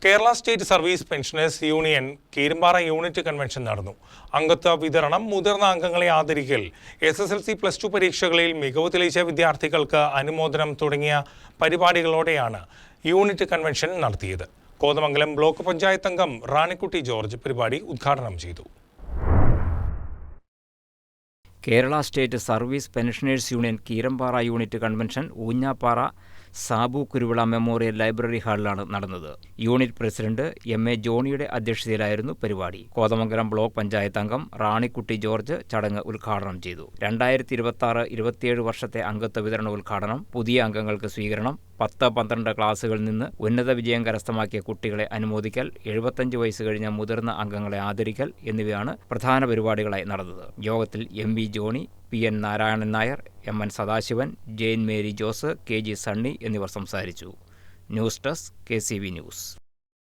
Kerala state service pensioners union Keerampara unit convention നടന്നു. അംഗത്വ വിതരണം, മുതിർന്ന അംഗങ്ങളെ ആദരിക്കൽ, SSLC +2 പരീക്ഷകളിൽ മികവ് തെളിയിച്ച വിദ്യാർത്ഥികൾക്ക് അനുമോദനം തുടങ്ങിയ പരിപാടികളോടെയാണ് യൂണിറ്റ് കൺവെൻഷൻ നടത്തിയത്. കോതമംഗലം ബ്ലോക്ക് പഞ്ചായത്ത് അംഗം റാണിക്കുട്ടി ജോർജ് പരിപാടി ഉദ്ഘാടനം ചെയ്തു. Kerala state service pensioners union Keerampara unit convention Oonjappara Sabu Kuruvila memorial library ഹാളിലാണ് നടന്നത്. യൂണിറ്റ് പ്രസിഡന്റ് MA ജോണിയുടെ അധ്യക്ഷതയിലായിരുന്നു പരിപാടി. കോതമംഗലം ബ്ലോക്ക് പഞ്ചായത്ത് അംഗം റാണിക്കുട്ടി ജോർജ് ചടങ്ങ് ഉദ്ഘാടനം ചെയ്തു. 2026-27 വർഷത്തെ അംഗത്വ വിതരണ ഉദ്ഘാടനം, പുതിയ അംഗങ്ങൾക്ക് സ്വീകരണം, 10-12 ക്ലാസുകളിൽ നിന്ന് ഉന്നത വിജയം കരസ്ഥമാക്കിയ കുട്ടികളെ അനുമോദിക്കൽ, 75 വയസ്സ് കഴിഞ്ഞ മുതിർന്ന അംഗങ്ങളെ ആദരിക്കൽ എന്നിവയാണ് പ്രധാന പരിപാടികളായി നടന്നത്. യോഗത്തിൽ MV Johny, PN Narayanan Nair, MN Sadasivan, Jain Mary Jose, KG Sunny എന്നിവർ സംസാരിച്ചു. News desk KCV news.